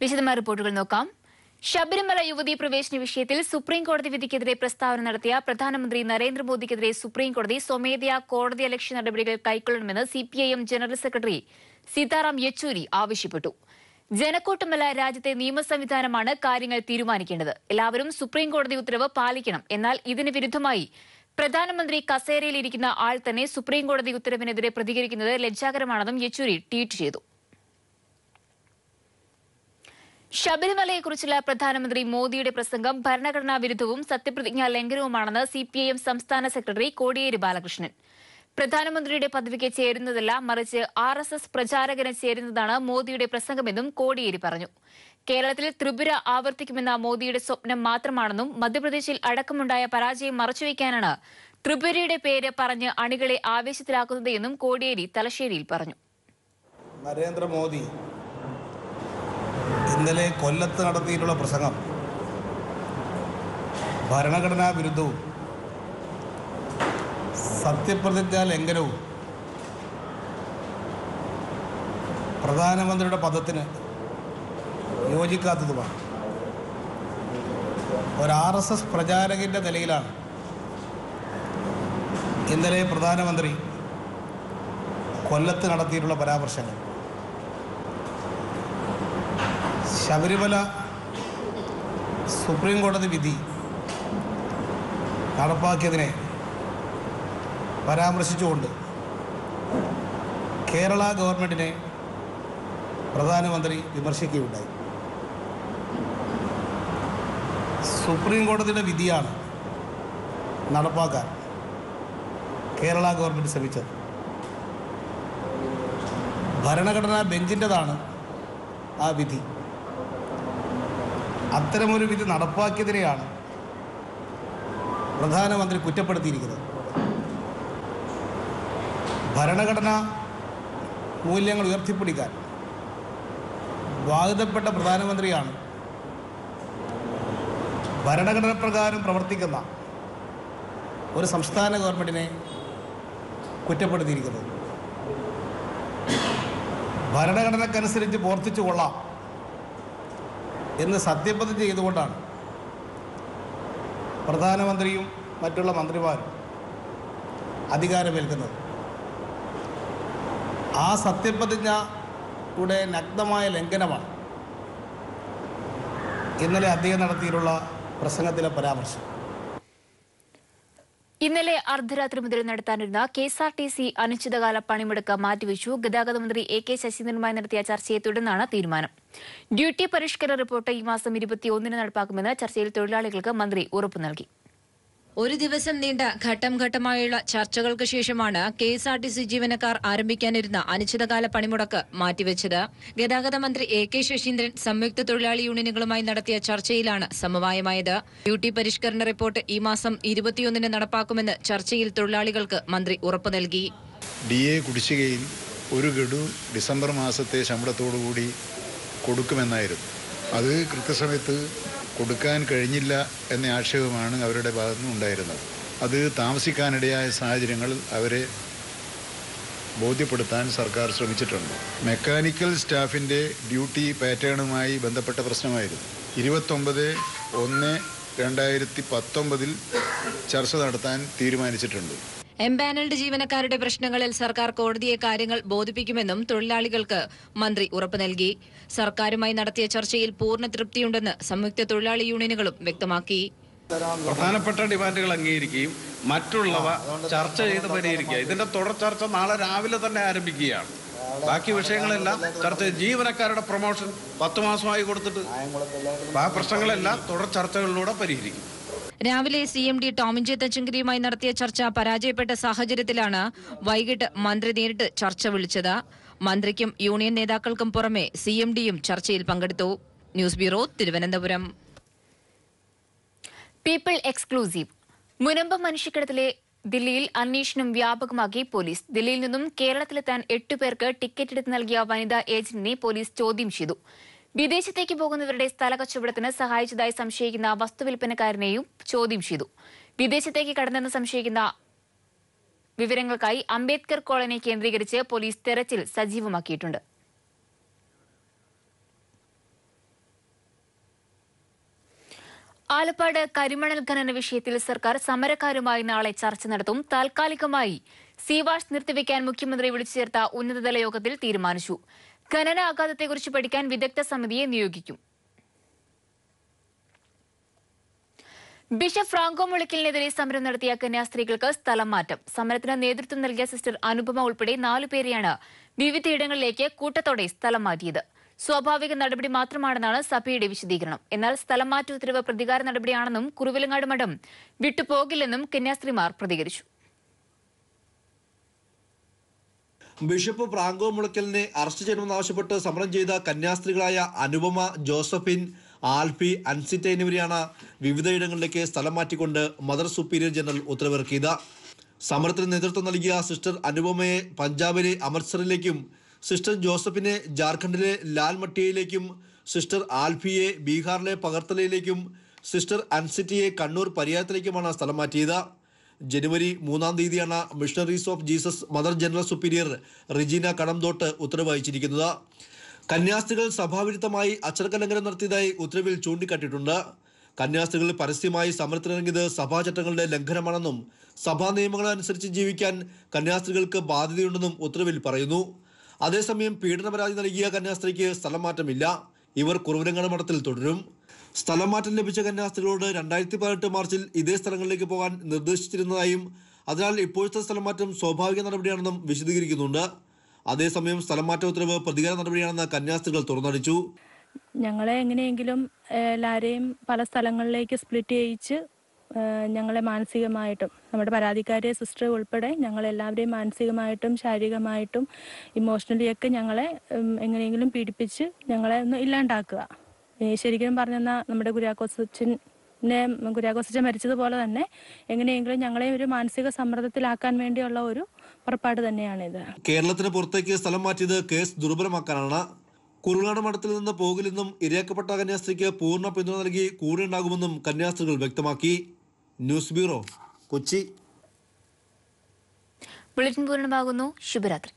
വിശദമായ റിപ്പോർട്ടുകൾ നോക്കാം. ശബരിമല യുവതീ പ്രവേശന വിഷയത്തിൽ സുപ്രീംകോടതി വിധിക്കെതിരെ പ്രസ്താവന നടത്തിയ പ്രധാനമന്ത്രി നരേന്ദ്രമോദിക്കെതിരെ സുപ്രീംകോടതി സ്വമേധയാ കോടതിയലക്ഷ്യ നടപടികൾ കൈക്കൊള്ളണമെന്ന് CPIM general secretary Sitaram Yechury ആവശ്യപ്പെട്ടു. ജനക്കൂട്ടമല്ല, രാജ്യത്തെ നിയമസംവിധാനമാണ് കാര്യങ്ങൾ തീരുമാനിക്കേണ്ടത്. എല്ലാവരും സുപ്രീംകോടതി ഉത്തരവ് പാലിക്കണം. എന്നാൽ ഇതിന് വിരുദ്ധമായി പ്രധാനമന്ത്രി കസേരയിലിരിക്കുന്ന ആൾ തന്നെ സുപ്രീംകോടതി ഉത്തരവിനെതിരെ പ്രതികരിക്കുന്നത് ലജ്ജാകരമാണെന്നും യെച്ചൂരി ട്വീറ്റ് ചെയ്തു. ശബരിമലയെക്കുറിച്ചുള്ള പ്രധാനമന്ത്രി മോദിയുടെ പ്രസംഗം ഭരണഘടനാ വിരുദ്ധവും സത്യപ്രതിജ്ഞാ ലംഘനവുമാണെന്ന് സിപിഐഎം സംസ്ഥാന സെക്രട്ടറി കോടിയേരി ബാലകൃഷ്ണൻ. പ്രധാനമന്ത്രിയുടെ പദവിക്ക് ചേരുന്നതല്ല, മറിച്ച് RSS പ്രചാരകന് ചേരുന്നതാണ് മോദിയുടെ പ്രസംഗമെന്നും കോടിയേരി പറഞ്ഞു. കേരളത്തിൽ ത്രിപുര ആവർത്തിക്കുമെന്ന മോദിയുടെ സ്വപ്നം മാത്രമാണെന്നും മധ്യപ്രദേശിൽ അടക്കമുണ്ടായ പരാജയം മറച്ചുവെക്കാനാണ് ത്രിപുരയുടെ പേര് പറഞ്ഞ് അണികളെ ആവേശത്തിലാക്കുന്നതെന്നും കോടിയേരി തലശ്ശേരിയിൽ പറഞ്ഞു. നരേന്ദ്രമോദി ഇന്നലെ കൊല്ലത്ത് നടത്തിയിട്ടുള്ള പ്രസംഗം ഭരണഘടനാ വിരുദ്ധവും സത്യപ്രതിജ്ഞാ ലംഘനവും പ്രധാനമന്ത്രിയുടെ പദത്തിന് യോജിക്കാത്തതുമാണ്. ഒരു RSS പ്രചാരകൻ്റെ നിലയിലാണ് ഇന്നലെ പ്രധാനമന്ത്രി കൊല്ലത്ത് നടത്തിയിട്ടുള്ള പരാമർശങ്ങൾ. ശബരിമല സുപ്രീം കോടതി വിധി നടപ്പാക്കിയതിനെ പരാമർശിച്ചുകൊണ്ട് കേരള ഗവൺമെൻറ്റിനെ പ്രധാനമന്ത്രി വിമർശിക്കുകയുണ്ടായി. സുപ്രീം കോടതിയുടെ വിധിയാണ് നടപ്പാക്കാൻ കേരള ഗവൺമെൻറ് ശ്രമിച്ചത്. ഭരണഘടനാ ബെഞ്ചിൻ്റെതാണ് ആ വിധി. അത്തരമൊരു വിധി നടപ്പാക്കിയതിനെയാണ് പ്രധാനമന്ത്രി കുറ്റപ്പെടുത്തിയിരിക്കുന്നത്. ഭരണഘടനാ മൂല്യങ്ങൾ ഉയർത്തിപ്പിടിക്കാൻ വാഗ്ദപ്പെട്ട പ്രധാനമന്ത്രിയാണ് ഭരണഘടന പ്രകാരം പ്രവർത്തിക്കുന്ന ഒരു സംസ്ഥാന ഗവൺമെൻറ്റിനെ കുറ്റപ്പെടുത്തിയിരിക്കുന്നത്. ഭരണഘടനക്കനുസരിച്ച് പ്രവർത്തിച്ചു കൊള്ളാം എന്ന് സത്യപ്രതിജ്ഞ ചെയ്തുകൊണ്ടാണ് പ്രധാനമന്ത്രിയും മറ്റുള്ള മന്ത്രിമാരും അധികാരമേൽക്കുന്നത്. ആ സത്യപ്രതിജ്ഞയുടെ നഗ്നമായ ലംഘനമാണ് ഇന്നലെ അദ്ദേഹം നടത്തിയിട്ടുള്ള പ്രസംഗത്തിലെ പരാമർശം. ഇന്നലെ അർദ്ധരാത്രി മുതൽ നടത്താനിരുന്ന KSRTC അനിശ്ചിതകാല പണിമുടക്ക് മാറ്റിവെച്ചു. ഗതാഗത മന്ത്രി AK ശശീന്ദ്രനുമായി നടത്തിയ ചർച്ചയെ തുടർന്നാണ് തീരുമാനം. ഡ്യൂട്ടി പരിഷ്കരണ റിപ്പോർട്ട് ഈ മാസം 21-ന് നടപ്പാക്കുമെന്ന് ചർച്ചയിൽ തൊഴിലാളികൾക്ക് മന്ത്രി ഉറപ്പു നൽകി. ഒരു ദിവസം നീണ്ട ഘട്ടം ഘട്ടമായുള്ള ചർച്ചകൾക്ക് ശേഷമാണ് KSRTC ജീവനക്കാർ ആരംഭിക്കാനിരുന്ന അനിശ്ചിതകാല പണിമുടക്ക് മാറ്റിവെച്ചത്. ഗതാഗത മന്ത്രി AK ശശീന്ദ്രൻ സംയുക്ത തൊഴിലാളി യൂണിയനുകളുമായി നടത്തിയ ചർച്ചയിലാണ് സമവായമായത്. ഡ്യൂട്ടി പരിഷ്കരണ റിപ്പോർട്ട് ഈ മാസം 21-ന് നടപ്പാക്കുമെന്ന് ചർച്ചയിൽ തൊഴിലാളികൾക്ക് മന്ത്രി ഉറപ്പു നൽകി. DA കുടിശ്ശികയിൽ ഒരു ഗഡു ഡിസംബർ മാസത്തെ ശമ്പളത്തോടുകൂടി കൊടുക്കുമെന്നായിരുന്നു. അത് കൃത്യസമയത്ത് കൊടുക്കാൻ കഴിഞ്ഞില്ല എന്ന ആക്ഷേപമാണ് അവരുടെ ഭാഗത്തുനിന്ന് ഉണ്ടായിരുന്നത്. അത് താമസിക്കാനിടയായ സാഹചര്യങ്ങൾ അവരെ ബോധ്യപ്പെടുത്താൻ സർക്കാർ ശ്രമിച്ചിട്ടുണ്ട്. മെക്കാനിക്കൽ സ്റ്റാഫിൻ്റെ ഡ്യൂട്ടി പാറ്റേണുമായി ബന്ധപ്പെട്ട പ്രശ്നമായിരുന്നു. 29/1/2019 ചർച്ച നടത്താൻ തീരുമാനിച്ചിട്ടുണ്ട്. എംപാനൽഡ് ജീവനക്കാരുടെ പ്രശ്നങ്ങളിൽ സർക്കാർ കോടതിയെ കാര്യങ്ങൾ ബോധിപ്പിക്കുമെന്നും തൊഴിലാളികൾക്ക് മന്ത്രി ഉറപ്പു നൽകി. സർക്കാരുമായി നടത്തിയ ചർച്ചയിൽ പൂർണ്ണ തൃപ്തിയുണ്ടെന്ന് സംയുക്ത തൊഴിലാളി യൂണിയനുകളും വ്യക്തമാക്കി. പ്രധാനപ്പെട്ട ഡിമാൻഡുകൾ അംഗീകരിക്കുകയും മറ്റുള്ളവ ചർച്ച ചെയ്ത് പരിഹരിക്കുക. ഇതിന്റെ തുടർ ചർച്ച നാളെ രാവിലെ തന്നെ ആരംഭിക്കുകയാണ്. ബാക്കി വിഷയങ്ങളെല്ലാം ചർച്ച, ജീവനക്കാരുടെ പ്രൊമോഷൻ 10 മാസമായി കൊടുത്തിട്ട് ആ പ്രശ്നങ്ങളെല്ലാം തുടർ ചർച്ചകളിലൂടെ പരിഹരിക്കും. രാവിലെ CMD ടോമിൻ ജെ തച്ചങ്കരിയുമായി നടത്തിയ ചർച്ച പരാജയപ്പെട്ട സാഹചര്യത്തിലാണ് വൈകിട്ട് മന്ത്രി നേരിട്ട് ചർച്ച വിളിച്ചത്. മന്ത്രിക്കും യൂണിയൻ നേതാക്കൾക്കും പുറമെ CMDയും ചർച്ചയിൽ പങ്കെടുത്തു. News bureau, Thiruvananthapuram. People exclusive. Munambam മനുഷ്യക്കടത്തിലെ ദില്ലിയിൽ അന്വേഷണം വ്യാപകമാക്കി പോലീസ്. ദില്ലിയിൽ നിന്നും കേരളത്തിലെത്താൻ 8 പേർക്ക് ടിക്കറ്റ് എടുത്ത് നൽകിയ വനിതാ ഏജന്റിനെ പോലീസ് ചോദ്യം ചെയ്തു. വിദേശത്തേക്ക് പോകുന്നവരുടെ സ്ഥലകച്ചവടത്തിന് സഹായിച്ചതായി സംശയിക്കുന്ന വസ്തുവിൽപ്പനക്കാരനെയും ചോദ്യം ചെയ്തു. വിദേശത്തേക്ക് കടന്നെന്ന് സംശയിക്കുന്ന വിവരങ്ങൾക്കായി അംബേദ്കർ കോളനി കേന്ദ്രീകരിച്ച് പോലീസ് തെരച്ചിൽ സജീവമാക്കിയിട്ടുണ്ട്. ആലപ്പാട് കരിമണൽ ഖനന വിഷയത്തിൽ സർക്കാർ സമരക്കാരുമായി നാളെ ചർച്ച നടത്തും. താൽക്കാലികമായി സീവാഷ് നിർത്തിവെക്കാൻ മുഖ്യമന്ത്രി വിളിച്ചു ചേർത്ത ഉന്നതതല യോഗത്തിൽ തീരുമാനിച്ചു. ഖനന ആഘാതത്തെക്കുറിച്ച് പഠിക്കാൻ വിദഗ്ധ സമിതിയെ നിയോഗിക്കും. ബിഷപ്പ് ഫ്രാങ്കോ മുളയ്ക്കലിനെതിരെ സമരം നടത്തിയ കന്യാസ്ത്രീകൾക്ക് സ്ഥലം മാറ്റം. സമരത്തിന് നേതൃത്വം നൽകിയ സിസ്റ്റർ അനുപമ ഉൾപ്പെടെ 4 പേരെയാണ് വിവിധയിടങ്ങളിലേക്ക് കൂട്ടത്തോടെ സ്ഥലം മാറ്റിയത്. സ്വാഭാവിക നടപടി മാത്രമാണെന്നാണ് സഭയുടെ വിശദീകരണം. എന്നാൽ സ്ഥലം മാറ്റ ഉത്തരവ് പ്രതികാര നടപടിയാണെന്നും കുറുവിലങ്ങാട് മഠം വിട്ടുപോകില്ലെന്നും കന്യാസ്ത്രീമാർ പ്രതികരിച്ചു. ബിഷപ്പ് ഫ്രാങ്കോ മുളയ്ക്കലിനെ അറസ്റ്റ് ചെയ്യണമെന്നാവശ്യപ്പെട്ട് സമരം ചെയ്ത കന്യാസ്ത്രീകളായ അനുപമ, ജോസഫിൻ, ആൽഫി, അൻസിറ്റ എന്നിവരെയാണ് വിവിധയിടങ്ങളിലേക്ക് സ്ഥലം മാറ്റിക്കൊണ്ട് മദർ സുപ്പീരിയർ ജനറൽ ഉത്തരവിറക്കിയത്. സമരത്തിന് നേതൃത്വം നൽകിയ സിസ്റ്റർ അനുപമയെ പഞ്ചാബിലെ അമൃത്സറിലേക്കും, സിസ്റ്റർ ജോസഫിനെ ജാർഖണ്ഡിലെ ലാൽമട്ടിയയിലേക്കും, സിസ്റ്റർ ആൽഫിയെ ബീഹാറിലെ പകർത്തലയിലേക്കും, സിസ്റ്റർ അൻസിറ്റയെ കണ്ണൂർ പരിയാരത്തിലേക്കുമാണ് സ്ഥലം മാറ്റിയത്. ജനുവരി 3-ാം തീയതിയാണ് Missionaries of Jesus Mother General Superior Regina Kadamthottu ഉത്തരവ് അയച്ചിരിക്കുന്നത്. കന്യാസ്ത്രീകൾ സഭാവിരുദ്ധമായി അച്ചടക്ക നടത്തിയതായി ഉത്തരവിൽ ചൂണ്ടിക്കാട്ടിയിട്ടുണ്ട്. കന്യാസ്ത്രീകൾ പരസ്യമായി സമരത്തിനിറങ്ങിയത് സഭാചട്ടങ്ങളുടെ ലംഘനമാണെന്നും സഭാ നിയമങ്ങളനുസരിച്ച് ജീവിക്കാൻ കന്യാസ്ത്രീകൾക്ക് ബാധ്യതയുണ്ടെന്നും ഉത്തരവിൽ പറയുന്നു. അതേസമയം പീഡന പരാതി നൽകിയ കന്യാസ്ത്രീക്ക് സ്ഥലം മാറ്റമില്ല. ഇവർ കുറുവിലങ്ങാട് മഠത്തിൽ തുടരും. സ്ഥലം മാറ്റം ലഭിച്ച കന്യാസ്ത്രീകളോട് 2018 മാർച്ചിൽ ഇതേ സ്ഥലങ്ങളിലേക്ക് പോകാൻ നിർദ്ദേശിച്ചിരുന്നതായും അതിനാൽ ഇപ്പോഴത്തെ സ്ഥലം മാറ്റം സ്വാഭാവിക നടപടിയാണെന്നും വിശദീകരിക്കുന്നുണ്ട്. അതേസമയം സ്ഥലം മാറ്റ ഉത്തരവ് പ്രതികാര നടപടിയാണെന്ന് കന്യാസ്ത്രീകൾ തുറന്നടിച്ചു. ഞങ്ങളെ എങ്ങനെയെങ്കിലും എല്ലാവരെയും പല സ്ഥലങ്ങളിലേക്ക് സ്പ്ലിറ്റ് ചെയ്യിച്ച് ഞങ്ങളെ മാനസികമായിട്ടും, നമ്മുടെ പരാതിക്കാരെ സിസ്റ്റർ ഉൾപ്പെടെ ഞങ്ങളെല്ലാവരെയും മാനസികമായിട്ടും ശാരീരികമായിട്ടും ഇമോഷണലി ഒക്കെ ഞങ്ങളെ എങ്ങനെയെങ്കിലും പീഡിപ്പിച്ച് ഞങ്ങളെ ഒന്ന് ഇല്ലാണ്ടാക്കുക. ശരിക്കും പറഞ്ഞാൽ നമ്മുടെ കുര്യാക്കോസച്ചൻ മരിച്ചതുപോലെ തന്നെ എങ്ങനെയെങ്കിലും ഞങ്ങളെ ഒരു മാനസിക സമ്മർദ്ദത്തിലാക്കാൻ വേണ്ടിയുള്ള ഒരു പുറപ്പാട് തന്നെയാണിത്. കേരളത്തിന് പുറത്തേക്ക് സ്ഥലം മാറ്റിയത് കേസ് ദുർബലമാക്കാനാണ്. കുറുവിലങ്ങാട് മഠത്തിൽ നിന്ന് പോകില്ലെന്നും ഇരയാക്കപ്പെട്ട കന്യാസ്ത്രീക്ക് പൂർണ്ണ പിന്തുണ നൽകി കൂടെ ഉണ്ടാകുമെന്നും കന്യാസ്ത്രീകൾ വ്യക്തമാക്കി. News bureau, Kochi. ബുള്ളറ്റിൻ പൂർണ്ണമാകുന്നു. ശുഭരാത്രി.